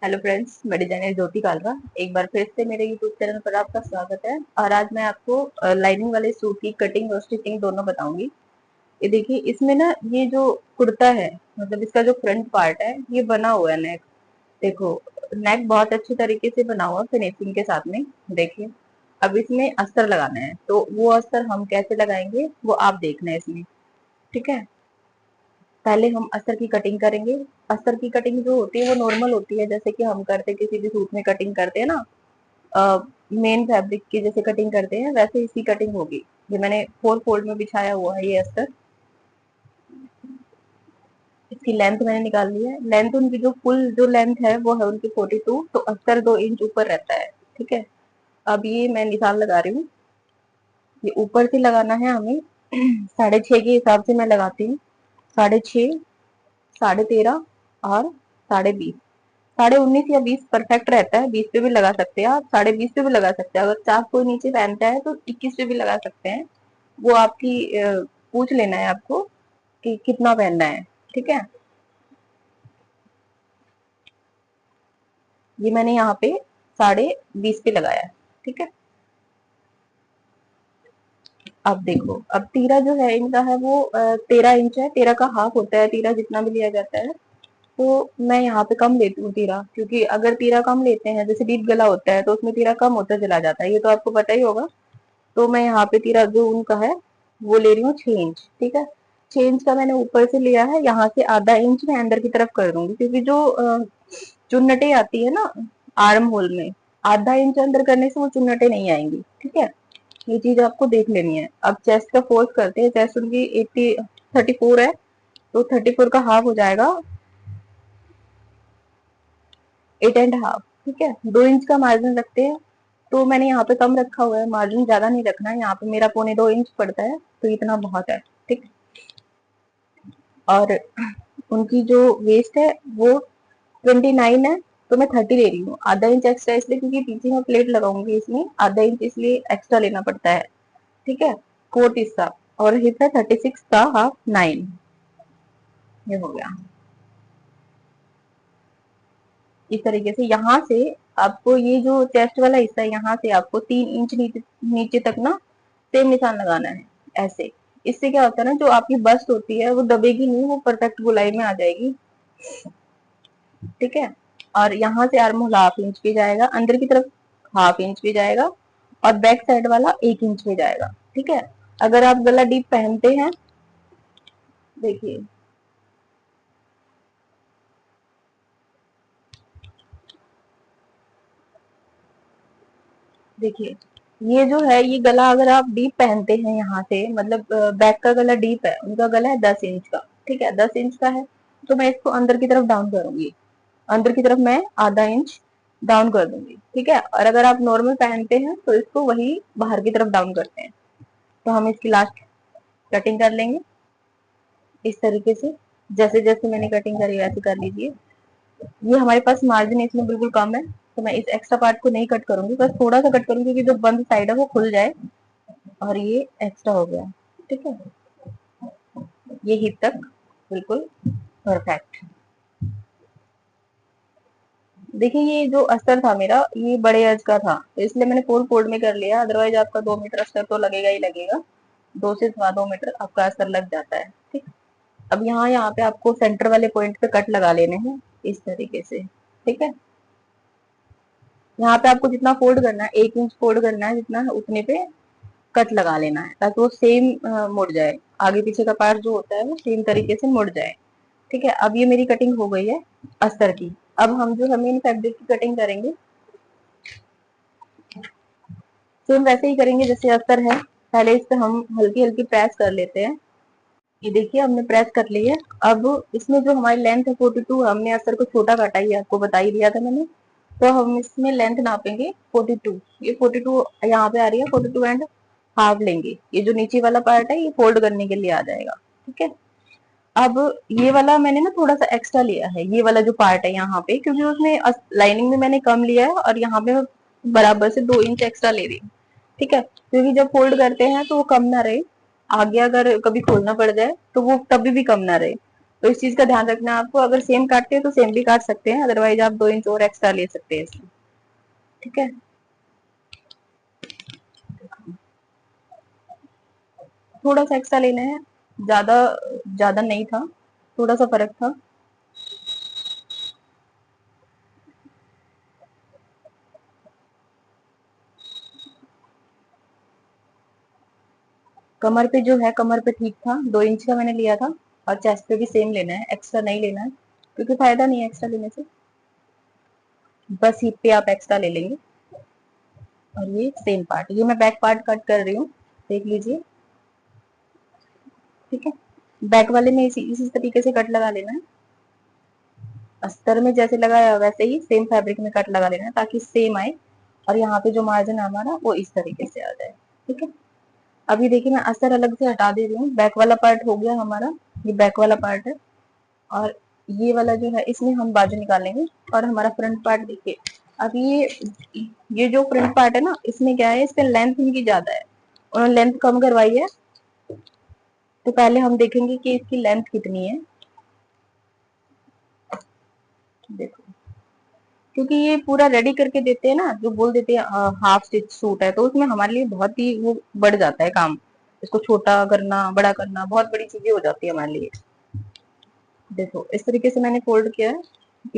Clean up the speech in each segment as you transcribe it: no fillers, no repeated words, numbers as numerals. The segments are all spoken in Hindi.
हेलो फ्रेंड्स, मैं डिजाइनर ज्योति कालरा। एक बार फिर से मेरे यूट्यूब चैनल पर आपका स्वागत है। और आज मैं आपको लाइनिंग वाले सूट की कटिंग और स्टिचिंग दोनों बताऊंगी। ये देखिए, इसमें ना ये जो कुर्ता है, मतलब इसका जो फ्रंट पार्ट है ये बना हुआ है नेक। देखो, नेक बहुत अच्छे तरीके से बना हुआ फिनिशिंग के साथ में। देखिए, अब इसमें अस्तर लगाना है, तो वो अस्तर हम कैसे लगाएंगे वो आप देखना है इसमें। ठीक है, पहले हम अस्तर की कटिंग करेंगे। अस्तर की कटिंग जो होती है वो नॉर्मल होती है, जैसे कि हम करते किसी भी सूट में कटिंग करते हैं ना, मेन फैब्रिक की जैसे कटिंग करते हैं वैसे इसकी कटिंग होगी। ये मैंने 4 फोल्ड में बिछाया हुआ है ये अस्तर। इसकी लेंथ मैंने निकाल ली है। लेंथ उनकी जो फुल जो लेंथ है वो है उनकी 42, तो अस्तर 2 इंच ऊपर रहता है। ठीक है, अब ये मैं निशान लगा रही हूँ। ये ऊपर से लगाना है हमें 6.5 के हिसाब से मैं लगाती हूँ। 6.5, 13.5 और 20.5। 19.5 या 20 परफेक्ट रहता है। 20 पे भी लगा सकते हैं आप, 20.5 पे भी लगा सकते हैं। अगर चाप कोई नीचे पहनता है तो 21 पे भी लगा सकते हैं। वो आपकी पूछ लेना है आपको कि कितना पहनना है। ठीक है, ये मैंने यहाँ पे 20.5 पे लगाया है। ठीक है, अब देखो, अब तीरा जो है इनका है वो 13 इंच है। 13 का हाफ होता है तीरा, जितना भी लिया जाता है। तो मैं यहाँ पे कम लेती हूँ तीरा, क्योंकि अगर तीरा कम लेते हैं, जैसे डीप गला होता है तो उसमें तीरा कम होता चला जाता है, ये तो आपको पता ही होगा। तो मैं यहाँ पे तीरा जो उनका है वो ले रही हूँ 6 इंच। ठीक है, 6 इंच का मैंने ऊपर से लिया है। यहाँ से आधा इंच मैं अंदर की तरफ कर दूंगी, क्योंकि जो चुन्नटे आती है ना आर्म होल में, आधा इंच अंदर करने से वो चुन्नटे नहीं आएंगी। ठीक है, ये चीज आपको देख लेनी है। अब चेस्ट का फोल्ड करते हैं। चेस्ट उनकी 34 है, तो 34 का हाफ हो जाएगा 8.5। ठीक है, 2 इंच का मार्जिन रखते हैं। तो मैंने यहाँ पे कम रखा हुआ है, मार्जिन ज्यादा नहीं रखना है। यहाँ पे मेरा 1.25 इंच पड़ता है, तो इतना बहुत है। ठीक, और उनकी जो वेस्ट है वो 29 है, तो मैं 30 ले रही हूँ। आधा इंच एक्स्ट्रा इसलिए क्योंकि पीछे मैं प्लेट लगाऊंगी इसमें, आधा इंच इसलिए एक्स्ट्रा लेना पड़ता है। ठीक है, कोट इसका, और हिप है 36 का हाफ 9। ये हो गया। इस तरीके से यहाँ से आपको ये जो चेस्ट वाला हिस्सा है, यहाँ से आपको 3 इंच नीचे नीचे तक ना सेम निशान लगाना है, ऐसे। इससे क्या होता है ना, जो आपकी बस्ट होती है वो दबेगी नहीं, वो परफेक्ट गोलाई में आ जाएगी। ठीक है, और यहाँ से आर्म होल हाफ इंच पे जाएगा, अंदर की तरफ हाफ इंच पे जाएगा, और बैक साइड वाला 1 इंच पे जाएगा। ठीक है, अगर आप गला डीप पहनते हैं, देखिए, देखिए, ये जो है ये गला अगर आप डीप पहनते हैं यहाँ से, मतलब बैक का गला डीप है, उनका गला है 10 इंच का। ठीक है, 10 इंच का है, तो मैं इसको अंदर की तरफ डाउन करूंगी। अंदर की तरफ मैं आधा इंच डाउन कर दूंगी। ठीक है, और अगर आप नॉर्मल पहनते हैं तो इसको वही बाहर की तरफ डाउन करते हैं। तो हम इसकी लास्ट कटिंग कर लेंगे इस तरीके से। जैसे जैसे मैंने कटिंग करी वैसे कर लीजिए। ये हमारे पास मार्जिन इसमें बिल्कुल कम है, तो मैं इस एक्स्ट्रा पार्ट को नहीं कट करूंगी, बस थोड़ा सा कट करूंगी, क्योंकि जो बंद साइड है वो खुल जाए। और ये एक्स्ट्रा हो गया। ठीक है, ये हिप तक बिल्कुल परफेक्ट। देखिए, ये जो अस्तर था मेरा ये बड़े अज का था, तो इसलिए मैंने 4 फोल्ड में कर लिया। अदरवाइज आपका 2 मीटर अस्तर तो लगेगा ही लगेगा। 2 से 2.25 मीटर आपका अस्तर लग जाता है। ठीक, अब यहाँ पे आपको सेंटर वाले पॉइंट पे कट लगा लेने हैं इस तरीके से। ठीक है, यहाँ पे आपको जितना फोल्ड करना है, 1 इंच फोल्ड करना है जितना है, उतने पे कट लगा लेना है, ताकि वो सेम मुड़ जाए। आगे पीछे का पार्ट जो होता है वो सेम तरीके से मुड़ जाए। ठीक है, अब ये मेरी कटिंग हो गई है अस्तर की। अब हम जो हमें इन फैब्रिक की कटिंग करेंगे, सेम वैसे ही करेंगे जैसे अस्तर है। पहले इस पे हम हल्की हल्की प्रेस कर लेते हैं। ये देखिए, हमने प्रेस कर ली है। अब इसमें जो हमारी लेंथ है 42, हमने अस्तर को छोटा काटा, ये आपको बता ही दिया था मैंने। तो हम इसमें लेंथ नापेंगे 42। ये 42 यहाँ पे आ रही है, 42.5 लेंगे। ये जो नीचे वाला पार्ट है ये फोल्ड करने के लिए आ जाएगा। ठीक है, अब ये वाला मैंने ना थोड़ा सा एक्स्ट्रा लिया है, ये वाला जो पार्ट है यहाँ पे, क्योंकि उसमें लाइनिंग में मैंने कम लिया है, और यहाँ पे मैं बराबर से 2 इंच एक्स्ट्रा ले रही हूँ। ठीक है, क्योंकि जब फोल्ड करते हैं तो वो कम ना रहे, आगे अगर कभी खोलना पड़ जाए तो वो तभी भी कम ना रहे। तो इस चीज का ध्यान रखना है आपको। अगर सेम काटते हैं तो सेम भी काट सकते हैं, अदरवाइज आप 2 इंच और एक्स्ट्रा ले सकते हैं इसमें। ठीक है, थोड़ा सा एक्स्ट्रा लेना है, ज्यादा ज्यादा नहीं था, थोड़ा सा फर्क था। कमर पे जो है, कमर पे ठीक था, 2 इंच का मैंने लिया था। और चेस्ट पे भी सेम लेना है, एक्स्ट्रा नहीं लेना है, क्योंकि फायदा नहीं है एक्स्ट्रा लेने से। बस हिप पे आप एक्स्ट्रा ले लेंगे। और ये सेम पार्ट, ये मैं बैक पार्ट कट कर रही हूँ, देख लीजिए। ठीक है, बैक वाले में इसी तरीके से कट लगा लेना है। अस्तर में जैसे लगाया वैसे ही सेम फैब्रिक में कट लगा लेना है, ताकि सेम आए। और यहाँ पे जो मार्जिन है हमारा वो इस तरीके से आ जाए। ठीक है, अभी देखिए मैं अस्तर अलग से हटा दे रही हूँ। बैक वाला पार्ट हो गया हमारा, ये बैक वाला पार्ट है। और ये वाला जो है इसमें हम बाजू निकालेंगे। और हमारा फ्रंट पार्ट देखिए, अब ये जो फ्रंट पार्ट है ना, इसमें क्या है, इसमें लेंथ इनकी ज्यादा है, उन्होंने लेंथ कम करवाई है। तो पहले हम देखेंगे कि इसकी लेंथ कितनी है। देखो, क्योंकि ये पूरा रेडी करके देते हैं ना, जो बोल देते हैं हाफ स्टिच सूट है, तो उसमें हमारे लिए बहुत ही वो बढ़ जाता है काम। इसको छोटा करना, बड़ा करना, बहुत बड़ी चीजें हो जाती है हमारे लिए। देखो इस तरीके से मैंने फोल्ड किया है,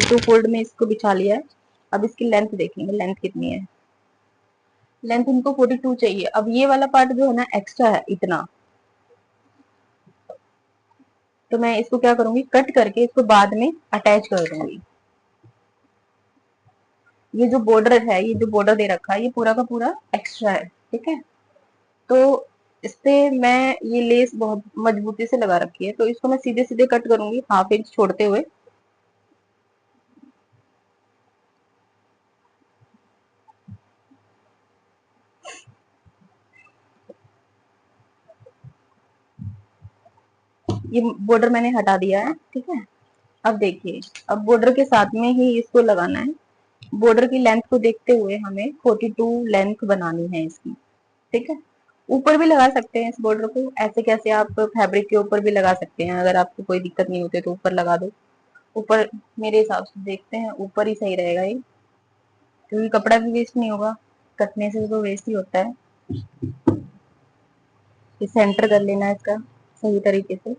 टू फोल्ड में इसको बिछा लिया है। अब इसकी लेंथ देखेंगे, लेंथ कितनी है। लेंथ इनको 42 चाहिए। अब ये वाला पार्ट जो है ना एक्स्ट्रा है इतना, तो मैं इसको क्या करूंगी, कट करके इसको बाद में अटैच कर दूंगी। ये जो बॉर्डर है, ये जो बॉर्डर दे रखा है, ये पूरा का पूरा एक्स्ट्रा है। ठीक है, तो इस पे मैं ये लेस बहुत मजबूती से लगा रखी है, तो इसको मैं सीधे सीधे कट करूंगी, 1/2 इंच छोड़ते हुए। ये बॉर्डर मैंने हटा दिया है। ठीक है, अब देखिए, अब बॉर्डर के साथ में ही इसको लगाना है। बॉर्डर की लेंथ को देखते हुए हमें 42 लेंथ बनानी है इसकी। ठीक है, ऊपर भी लगा सकते हैं इस बॉर्डर को, ऐसे कैसे आप फैब्रिक के ऊपर भी लगा सकते हैं, अगर आपको कोई दिक्कत नहीं होती तो ऊपर लगा दो। ऊपर मेरे हिसाब से देखते हैं, ऊपर ही सही रहेगा ये, क्योंकि कपड़ा भी वेस्ट नहीं होगा, कटने से तो वेस्ट ही होता है। ये सेंटर कर लेना है इसका सही तरीके से,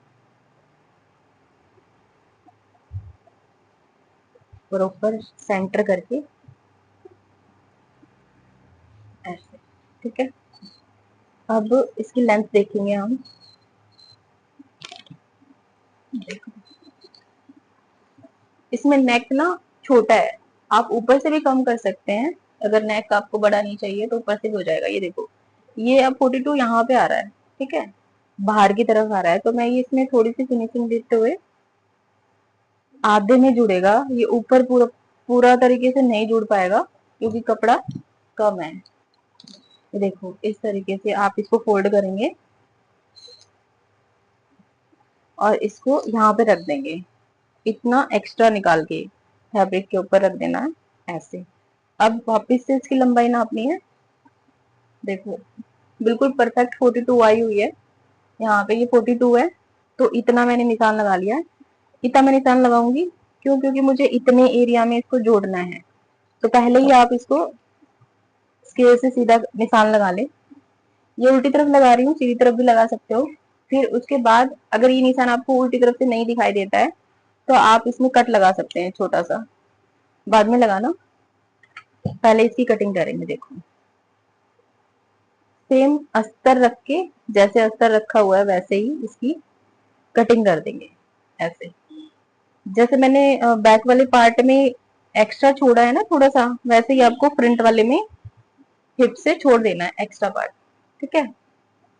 प्रॉपर सेंटर करके ऐसे। ठीक है, अब इसकी लेंथ देखेंगे हम। देखो, इसमें नेक ना छोटा है, आप ऊपर से भी कम कर सकते हैं। अगर नेक आपको बड़ा नहीं चाहिए तो ऊपर से भी हो जाएगा। ये देखो, ये अब 42 यहाँ पे आ रहा है। ठीक है, बाहर की तरफ आ रहा है, तो मैं ये इसमें थोड़ी सी फिनिशिंग देते हुए आधे में जुड़ेगा। ये ऊपर पूरा पूरा तरीके से नहीं जुड़ पाएगा, क्योंकि कपड़ा कम है। देखो इस तरीके से आप इसको फोल्ड करेंगे और इसको यहाँ पे रख देंगे, इतना एक्स्ट्रा निकाल के फैब्रिक के ऊपर रख देना है ऐसे। अब वापस से इसकी लंबाई नापनी है। देखो बिल्कुल परफेक्ट 42 आई हुई है, यहाँ पे ये 42 है, तो इतना मैंने निशान लगा लिया है। इतना मैं निशान लगाऊंगी क्यों, क्योंकि मुझे इतने एरिया में इसको जोड़ना है। तो पहले ही आप इसको स्केल से सीधा निशान लगा ले। ये उल्टी तरफ लगा रही हूँ, सीधी तरफ भी लगा सकते हो। फिर उसके बाद अगर ये निशान आपको उल्टी तरफ से नहीं दिखाई देता है, तो आप इसमें कट लगा सकते हैं छोटा सा, बाद में लगाना। पहले इसकी कटिंग करेंगे। देखो सेम अस्तर रख के, जैसे अस्तर रखा हुआ है वैसे ही इसकी कटिंग कर देंगे ऐसे। जैसे मैंने बैक वाले पार्ट में एक्स्ट्रा छोड़ा है ना थोड़ा सा, वैसे ही आपको फ्रंट वाले में हिप से छोड़ देना है एक्स्ट्रा पार्ट। ठीक है,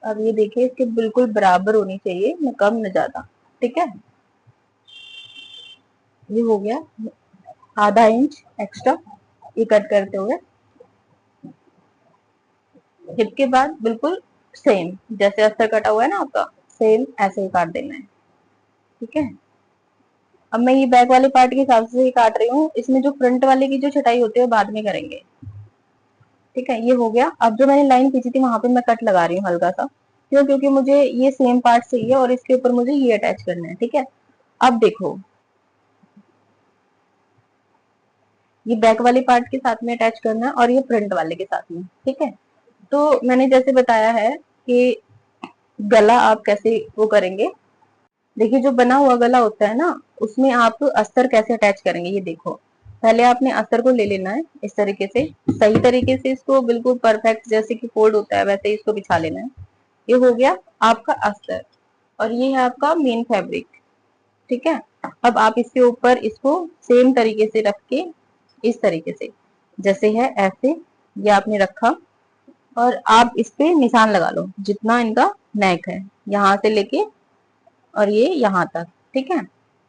अब ये देखिए, इसके बिल्कुल बराबर होनी चाहिए, न कम न ज्यादा। ठीक है, ये हो गया आधा इंच एक्स्ट्रा, ये कट करते हुए हिप के बाद बिल्कुल सेम जैसे अस्तर कटा हुआ है ना आपका, सेम ऐसे ही काट देना है। ठीक है, अब मैं ये बैक वाले पार्ट के हिसाब से ही काट रही हूँ, इसमें जो फ्रंट वाले की जो छटाई होती है वो बाद में करेंगे। ठीक है, ये हो गया। अब जो मैंने लाइन खींची थी वहां पे मैं कट लगा रही हूँ हल्का सा, क्यों, क्योंकि मुझे ये सेम पार्ट चाहिए और इसके ऊपर मुझे ये अटैच करना है। ठीक है, अब देखो, ये बैक वाले पार्ट के साथ में अटैच करना है और ये फ्रंट वाले के साथ में, ठीक है। तो मैंने जैसे बताया है कि गला आप कैसे वो करेंगे। देखिए, जो बना हुआ गला होता है ना, उसमें आप अस्तर कैसे अटैच करेंगे, ये देखो। पहले आपने अस्तर को ले लेना है इस तरीके से, सही तरीके से इसको बिल्कुल परफेक्ट जैसे कि फोल्ड होता है वैसे ही इसको बिछा लेना है। ये हो गया आपका अस्तर, और ये है आपका मेन फैब्रिक, ठीक है। अब आप इसके ऊपर इसको सेम तरीके से रख के, इस तरीके से जैसे है ऐसे, ये आपने रखा, और आप इस पे निशान लगा लो जितना इनका नेक है, यहाँ से लेके और ये यहाँ तक, ठीक है।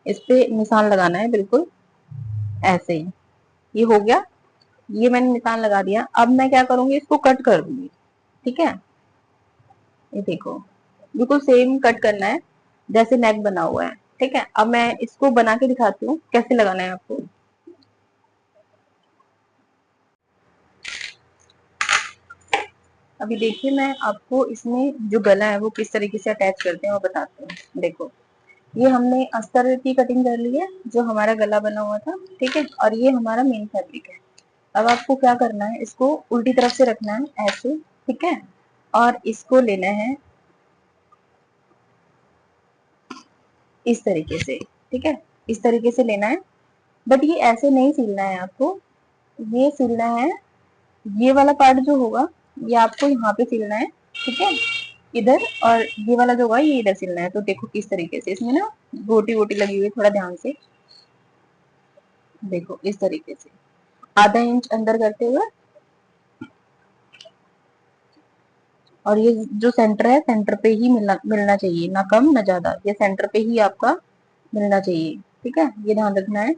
इस पे निशान लगाना है बिल्कुल ऐसे ही। ये हो गया, ये मैंने निशान लगा दिया। अब मैं क्या करूंगी, इसको कट कर दूंगी, ठीक है। ये देखो, बिल्कुल सेम कट करना है जैसे नेक बना हुआ है, ठीक है। अब मैं इसको बना के दिखाती हूँ कैसे लगाना है आपको। अभी देखिए, मैं आपको इसमें जो गला है वो किस तरीके से अटैच करते हैं वो बताती हूँ। देखो, ये हमने अस्तर की कटिंग कर ली है, जो हमारा गला बना हुआ था, ठीक है। और ये हमारा मेन फैब्रिक है। अब आपको क्या करना है, इसको उल्टी तरफ से रखना है ऐसे, ठीक है। और इसको लेना है इस तरीके से, ठीक है। इस तरीके से लेना है, बट ये ऐसे नहीं सिलना है आपको, ये सिलना है, ये वाला पार्ट जो होगा ये आपको यहाँ पे सिलना है, ठीक है, इधर। और ये वाला जो होगा ये इधर सिलना है। तो देखो किस तरीके से, इसमें ना गोटी वोटी लगी हुई है, थोड़ा ध्यान से देखो, इस तरीके से आधा इंच अंदर करते हुए, और ये जो सेंटर है सेंटर पे ही मिलना मिलना चाहिए, ना कम ना ज्यादा, ये सेंटर पे ही आपका मिलना चाहिए, ठीक है। ये ध्यान रखना है।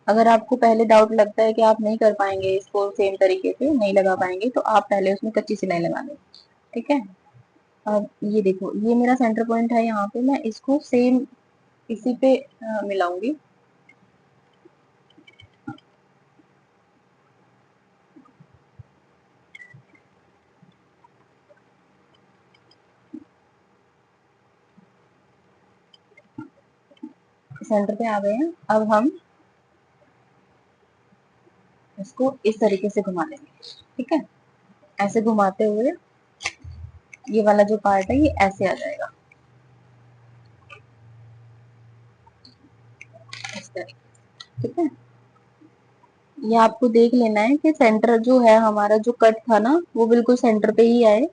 अगर आपको पहले डाउट लगता है कि आप नहीं कर पाएंगे इसको सेम तरीके से, नहीं लगा पाएंगे, तो आप पहले उसमें कच्ची सिलाई लगा लें, ठीक है। अब ये देखो, ये मेरा सेंटर पॉइंट है, यहाँ पे मैं इसको सेम इसी पे मिलाऊंगी। सेंटर पे आ गए हैं। अब हम इसको इस तरीके से घुमा लेंगे, ठीक है। ऐसे घुमाते हुए ये वाला जो पार्ट है ये ऐसे आ जाएगा, इस तरीके, ठीक है। ये आपको देख लेना है कि सेंटर जो है हमारा, जो कट था ना, वो बिल्कुल सेंटर पे ही आए,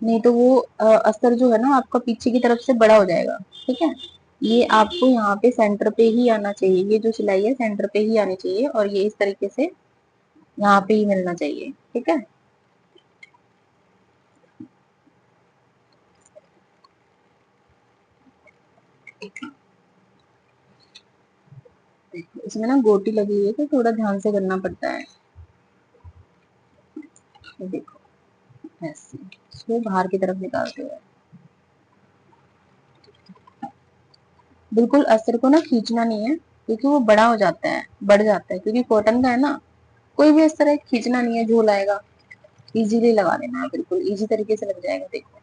नहीं तो वो अस्तर जो है ना आपका पीछे की तरफ से बड़ा हो जाएगा, ठीक है। ये आपको यहाँ पे सेंटर पे ही आना चाहिए, ये जो सिलाई है सेंटर पे ही आनी चाहिए, और ये इस तरीके से यहाँ पे ही मिलना चाहिए, ठीक है। इसमें ना गोटी लगी हुई है तो थोड़ा ध्यान से करना पड़ता है। ये देखो, ऐसे इसको बाहर की तरफ निकालते हुए, बिल्कुल अस्तर को ना खींचना नहीं है, क्योंकि वो बड़ा हो जाता है, बढ़ जाता है, क्योंकि कॉटन का है ना। कोई भी अस्तर है खींचना नहीं है, झोल आएगा। इजीली लगा लेना है, बिल्कुल इजी तरीके से लग जाएगा, देखो।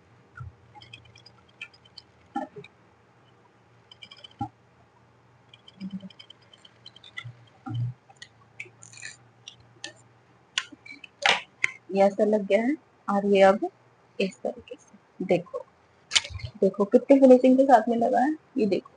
ये अस्तर लग गया है, और ये अब इस तरीके से देखो, देखो कितने फिनिशिंग के साथ में लगा है, ये देखो।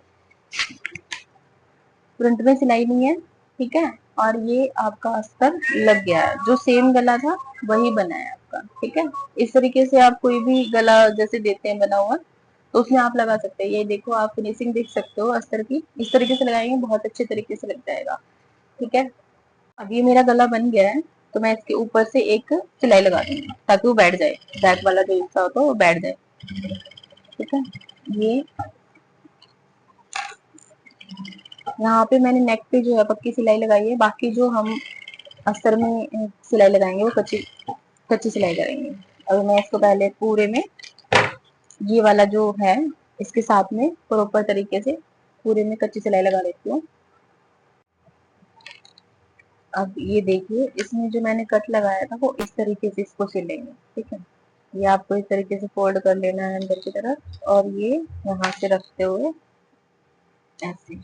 फ्रंट में सिलाई नहीं है, ठीक है। और ये आपका अस्तर लग गया है, जो सेम गला था वही बना है आपका, ठीक है। इस तरीके से आप कोई भी गला जैसे देते हैं बना हुआ, तो उसमें आप लगा सकते हैं। ये देखो, आप फिनिशिंग देख सकते हो अस्तर की, इस तरीके से लगाएंगे बहुत अच्छे तरीके से लग जाएगा, ठीक है। अब ये मेरा गला बन गया है, तो मैं इसके ऊपर से एक सिलाई लगा दूंगी ताकि वो बैठ जाए, बैक वाला जो हिस्सा होता है वो बैठ जाए, ठीक है। ये यहाँ पे मैंने नेक पे जो है पक्की सिलाई लगाई है, बाकी जो हम अस्तर में सिलाई लगाएंगे वो कच्ची कच्ची सिलाई करेंगे। अब मैं इसको पहले पूरे में, ये वाला जो है इसके साथ में प्रॉपर तरीके से पूरे में कच्ची सिलाई लगा लेती हूँ। अब ये देखिए, इसमें जो मैंने कट लगाया था वो इस तरीके से इसको सिलेंगे, ठीक है। ये आपको इस तरीके से फोल्ड कर लेना है अंदर की तरफ, और ये यहाँ से रखते हुए ऐसे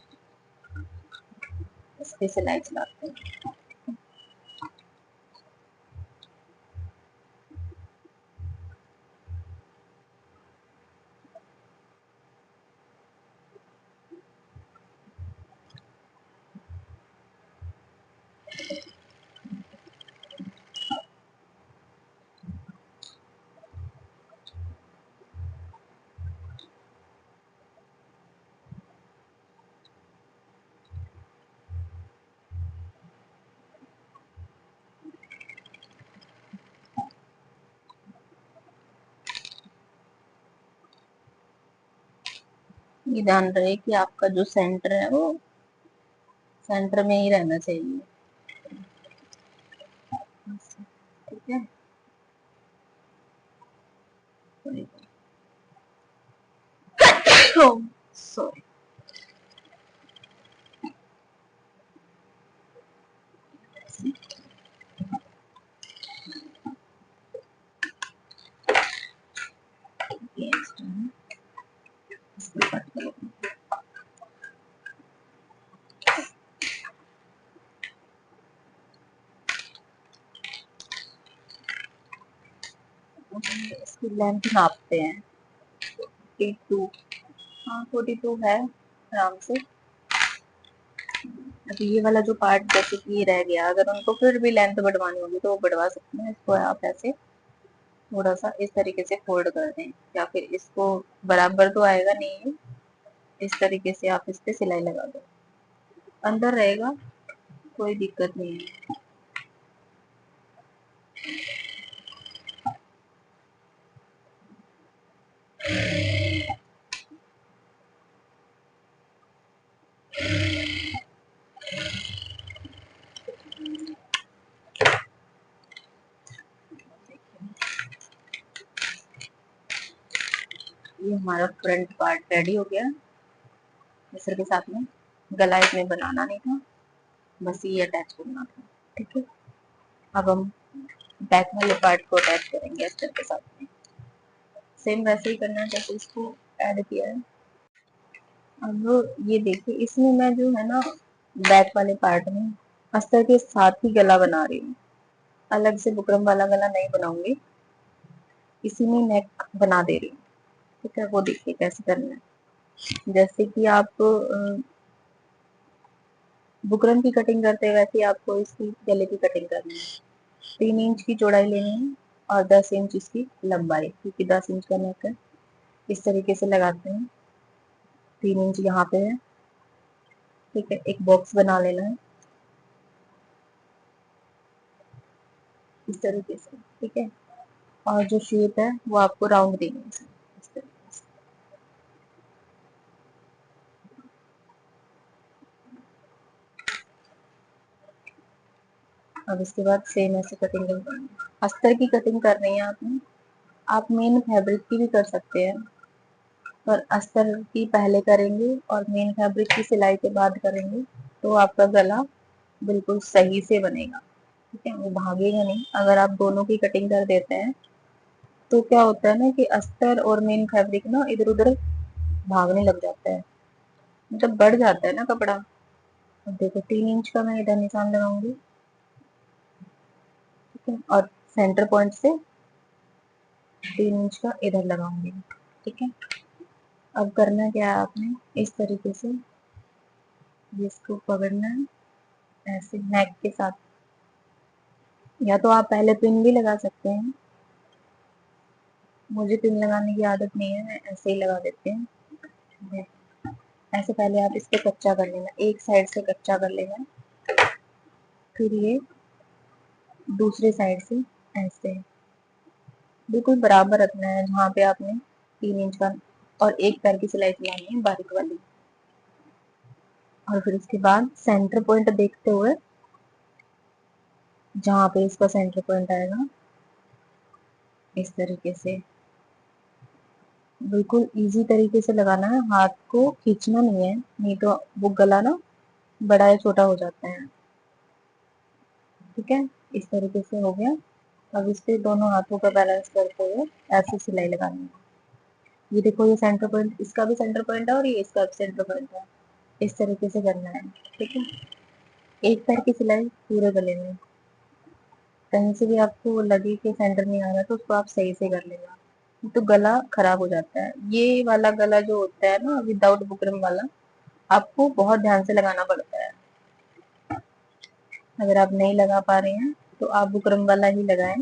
इसकी सिलाई चलाते हैं। ये ध्यान रहे कि आपका जो सेंटर है वो सेंटर में ही रहना चाहिए। ठीक है, सॉरी। इसकी लेंथ नापते हैं, 42। हाँ 42 है आराम से। अब ये वाला जो पार्ट जैसे कि ये रह गया, अगर उनको फिर भी लेंथ बढ़वानी होगी तो वो बढ़वा सकते हैं। इसको आप ऐसे थोड़ा सा इस तरीके से फोल्ड कर दें, या फिर इसको बराबर तो आएगा नहीं, इस तरीके से आप इस पे सिलाई लगा दो, अंदर रहेगा, कोई दिक्कत नहीं है। ये हमारा फ्रंट पार्ट रेडी हो गया मिसर के साथ में। गला इसमें बनाना नहीं था, बस ये अटैच करना था। ठीक है, अब हम बैक वाले पार्ट को अटैच करेंगे अस्तर के साथ में। सेम वैसे ही करना है जैसे इसको ऐड किया है। अब ये देखिए, इसमें मैं जो है ना बैक वाले पार्ट में अस्तर के साथ ही गला बना रही हूँ, अलग से बुकरम वाला गला नहीं बनाऊंगी, इसी में नेक बना दे रही हूँ। ठीक है, वो देखिए कैसे करना है। जैसे कि आप बुकरम की कटिंग करते हैं वैसे आपको इसकी गले की कटिंग करनी है। 3 इंच की चौड़ाई लेनी है और 10 इंच इसकी लंबाई, क्योंकि 10 इंच का नेक है। इस तरीके से लगाते हैं, 3 इंच यहाँ पे है। ठीक है, एक बॉक्स बना लेना है इस तरीके से। ठीक है, और जो शेप है वो आपको राउंड देनी है इस तरीके से। अब इसके बाद सेम ऐसे कटिंग करनी है। अस्तर की कटिंग करनी है आपने, आप मेन फैब्रिक की भी कर सकते हैं, पर अस्तर की पहले करेंगे और मेन फैब्रिक की सिलाई के बाद करेंगे तो आपका गला बिल्कुल सही से बनेगा। ठीक है, वो भागेगा नहीं। अगर आप दोनों की कटिंग कर देते हैं तो क्या होता है ना कि अस्तर और मेन फैब्रिक ना इधर उधर भागने लग जाता है, मतलब बढ़ जाता है ना कपड़ा। अब देखो 3 इंच का मैं इधर निशान लगाऊंगी। ठीक है, और सेंटर पॉइंट से 3 इंच का इधर लगाऊंगी। ठीक है, अब करना क्या है आपने, इस तरीके से इसको पकड़ना है ऐसे नेक के साथ, या तो आप पहले पिन भी लगा सकते हैं। मुझे पिन लगाने की आदत नहीं है, मैं ऐसे ही लगा देते हैं। ऐसे पहले आप इसको कच्चा कर लेना, एक साइड से कच्चा कर लेना, फिर ये दूसरे साइड से ऐसे बिल्कुल बराबर रखना है जहाँ पे आपने 3 इंच का, और एक पैर की सिलाई चलानी है बारीक वाली। और फिर उसके बाद सेंटर पॉइंट देखते हुए, जहाँ पे इसका सेंटर पॉइंट आएगा इस तरीके से बिल्कुल इजी तरीके से लगाना है, हाथ को खींचना नहीं है, नहीं तो वो गला ना बड़ा या छोटा हो जाता है। ठीक है, इस तरीके से हो गया। अब इस पे दोनों हाथों का बैलेंस करते हुए ऐसे सिलाई लगानी है। ये देखो, ये सेंटर पॉइंट, इसका भी सेंटर पॉइंट है और ये इसका भी सेंटर पॉइंट है। इस तरीके से करना है, ठीक है। एक पैर की सिलाई पूरे गले में, कहीं से भी आपको लगे कि सेंटर नहीं आ रहा तो उसको आप सही से कर लेना, तो गला खराब हो जाता है। ये वाला गला जो होता है ना विदाउट बुकरम वाला, आपको बहुत ध्यान से लगाना पड़ता है। अगर आप नहीं लगा पा रहे हैं तो आप बुकरम वाला ही लगाएं।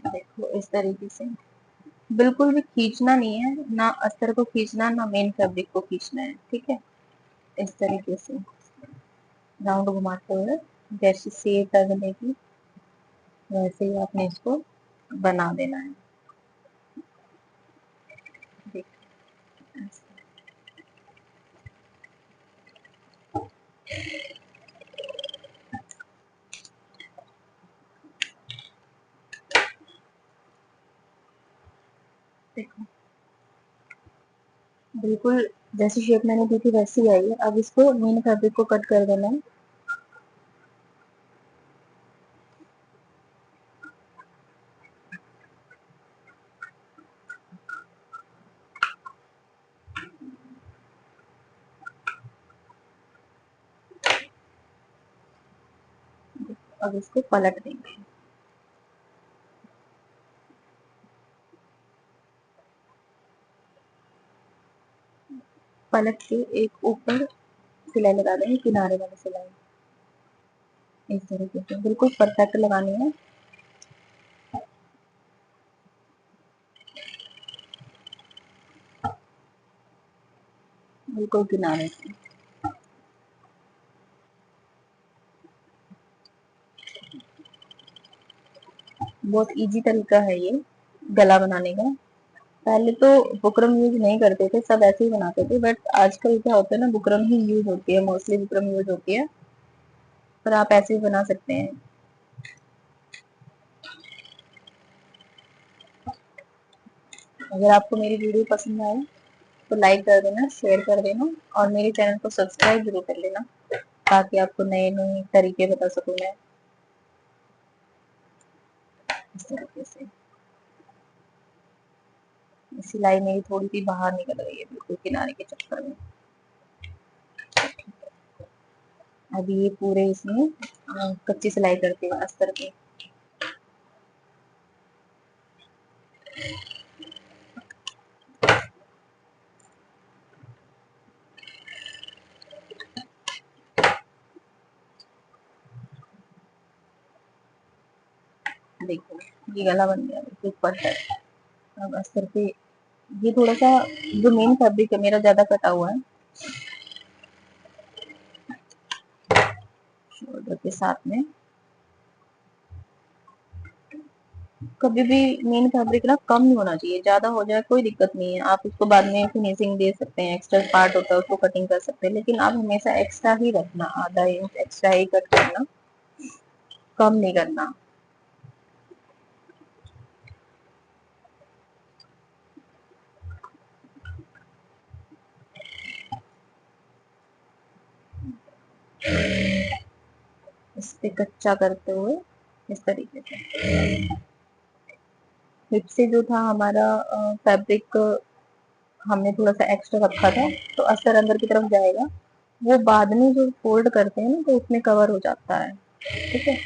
देखो इस तरीके से, बिल्कुल भी खींचना नहीं है, ना अस्तर को खींचना ना मेन फैब्रिक को खींचना है, ठीक है। इस तरीके से राउंड घुमाते हुए जैसी शेप है गले की, वैसे ही आपने इसको बना देना है। देखो बिल्कुल जैसी शेप मैंने दी थी वैसी आई है। अब इसको मेन फैब्रिक को कट कर देना है। अब इसको पलट देंगे। पलट के एक ऊपर सिलाई लगा देंगे, किनारे वाली सिलाई इस तरीके से बिल्कुल परफेक्ट लगानी है। बिल्कुल किनारे से। बहुत इजी तरीका है ये गला बनाने का। पहले तो बुकरम यूज नहीं करते थे, सब ऐसे ही बनाते थे, बट आजकल क्या होता है ना, बुकरम ही यूज होती है, मोस्टली बुकरम यूज होती है, पर आप ऐसे ही बना सकते हैं। अगर आपको मेरी वीडियो पसंद आए तो लाइक कर देना, शेयर कर देना और मेरे चैनल को सब्सक्राइब जरूर कर लेना, ताकि आपको नए नए तरीके बता सकूं मैं। इस तरीके से सिलाई मेरी थोड़ी सी बाहर निकल रही है बिल्कुल किनारे के चक्कर में। अभी ये पूरे इसमें कच्ची सिलाई करते हुए अस्तर पे। देखो ये गला बन गया बिल्कुल परफेक्ट। अब अस्तर पे ये थोड़ा सा जो मेन फैब्रिक है मेरा ज्यादा कटा हुआ है शोल्डर के साथ में। कभी भी मेन फैब्रिक ना कम नहीं होना चाहिए, ज्यादा हो जाए कोई दिक्कत नहीं है, आप उसको बाद में फिनिशिंग दे सकते हैं, एक्स्ट्रा पार्ट होता है उसको कटिंग कर सकते हैं, लेकिन आप हमेशा एक्स्ट्रा ही रखना, आधा इंच एक्स्ट्रा ही कट करना, कम नहीं करना। इस पे कच्चा करते हुए इस तरीके से हिप से जो था हमारा फैब्रिक, हमने थोड़ा सा एक्स्ट्रा रखा था, तो अस्तर अंदर की तरफ जाएगा, वो बाद में जो फोल्ड करते हैं ना तो उसमें कवर हो जाता है, ठीक है।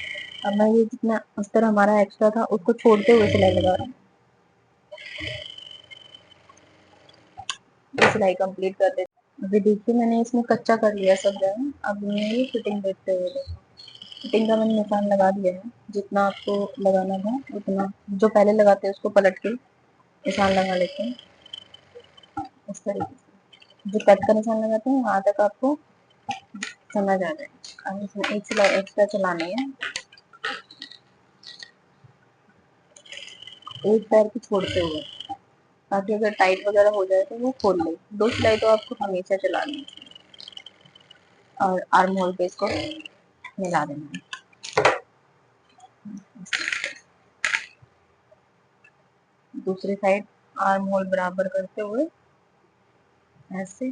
अब मैं ये जितना अस्तर हमारा एक्स्ट्रा था उसको छोड़ते हुए सिलाई लगा रही हूँ। ये सिलाई कंप्लीट कर देती हूँ। अभी देखिए मैंने इसमें कच्चा कर लिया सब जगह। अब मैं ये फिटिंग देखते हुए देखो, फिटिंग का मैंने निशान लगा दिया है, जितना आपको लगाना था उतना, जो पहले लगाते हैं उसको पलट के निशान लगा लेते हैं इस तरीके से। जो कट का निशान लगाते हैं वहां तक आपको समझ आ जाए। अब इसमें एक सिलाई एक्स्ट्रा चलानी है, एक पैर की छोड़ते हुए, ताकि अगर टाइट वगैरह हो जाए तो वो खोल ले। दो सिलाई तो आपको हमेशा चलानी है और आर्म होल पे इसको मिला देना है। दूसरी साइड आर्म होल बराबर करते हुए ऐसे,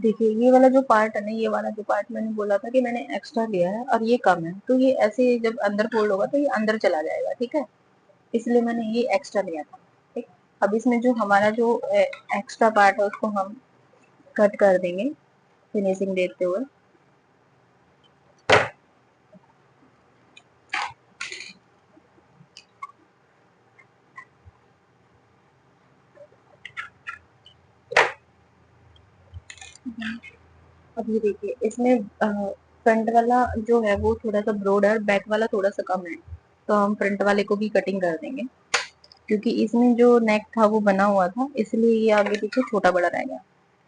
देखिए ये वाला जो पार्ट है ना, ये वाला जो पार्ट मैंने बोला था कि मैंने एक्स्ट्रा लिया है और ये कम है, तो ये ऐसे जब अंदर फोल्ड होगा तो ये अंदर चला जाएगा, ठीक है। इसलिए मैंने ये एक्स्ट्रा लिया था। ठीक। अब इसमें जो हमारा जो एक्स्ट्रा पार्ट है उसको हम कट कर देंगे फिनिशिंग देते हुए। अब ये देखिए इसमें फ्रंट वाला जो है वो थोड़ा सा ब्रॉड है और बैक वाला थोड़ा सा कम है, तो हम फ्रंट वाले को भी कटिंग कर देंगे, क्योंकि इसमें जो नेक था वो बना हुआ था, इसलिए ये आगे पीछे छोटा बड़ा रह गया।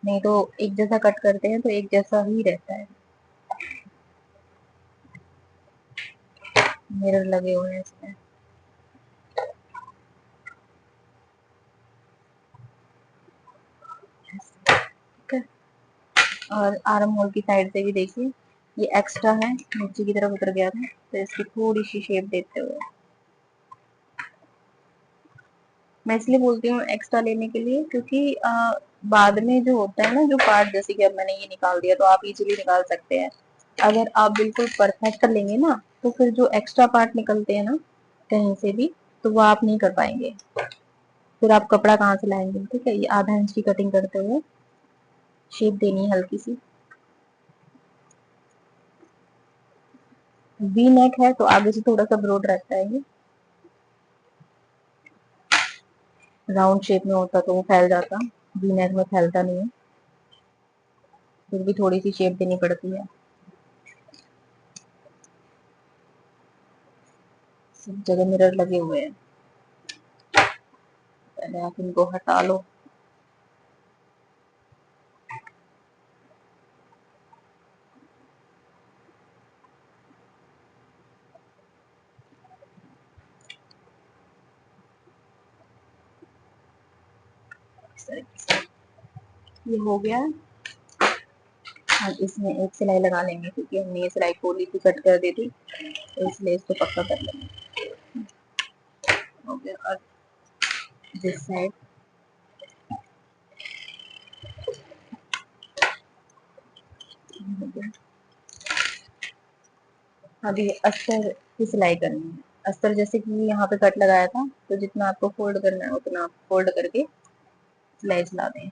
नहीं तो एक जैसा कट करते हैं तो एक जैसा ही रहता है। मिरर लगे हुए हैं इसमें। ठीक है। और आर्म होल की साइड से भी देखिए ये एक्स्ट्रा है, नीचे की तरफ उतर गया था, तो इसकी थोड़ी सी शेप देते हुए। मैं इसलिए बोलती हूँ एक्स्ट्रा लेने के लिए, क्योंकि बाद में जो होता है ना जो पार्ट, जैसे कि अब मैंने ये निकाल दिया तो आप इजीली निकाल सकते हैं। अगर आप बिल्कुल परफेक्ट लेंगे ना, तो फिर जो एक्स्ट्रा पार्ट निकलते हैं ना कहीं से भी, तो वो आप नहीं कर पाएंगे। फिर आप कपड़ा कहाँ से लाएंगे। ठीक है, ये आधा इंच की कटिंग करते हुए शेप देनी है हल्की सी। वी नेक है तो आगे से थोड़ा सा ब्रॉड रहता है, ये राउंड शेप में होता तो वो फैल जाता, वी नेक में फैलता नहीं है, फिर भी थोड़ी सी शेप देनी पड़ती है। सब जगह मिरर लगे हुए हैं, पहले आप इनको हटा लो। ये हो गया। अब इसमें एक सिलाई लगा लेंगे, क्योंकि हमने ये सिलाई खोली थी, कट कर दी थी, तो इसलिए इसको पक्का कर लेंगे। हो गया। और दिस साइड हो गया। अभी अस्तर की सिलाई करनी है। अस्तर जैसे कि यहाँ पे कट लगाया था, तो जितना आपको फोल्ड करना है उतना आप फोल्ड करके सिलाई चला दें।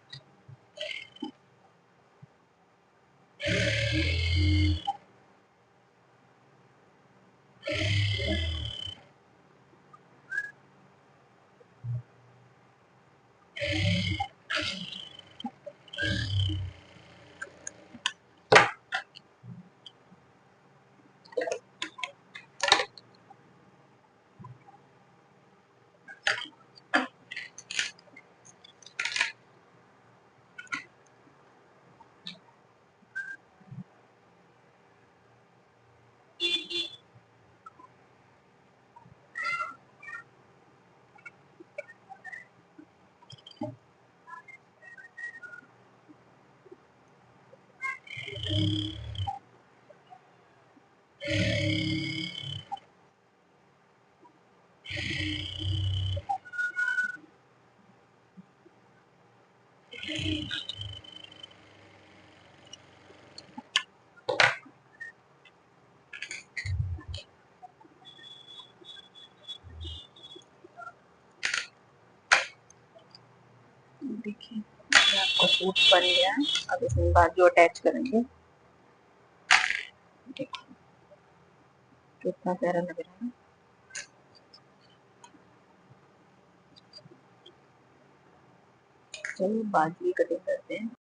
देखिए ये आपका सूट बन गया है। अब इसमें बाजू अटैच करेंगे। देखिए कितना प्यारा लग रहा है। चलिए बाजू की कटिंग करते हैं।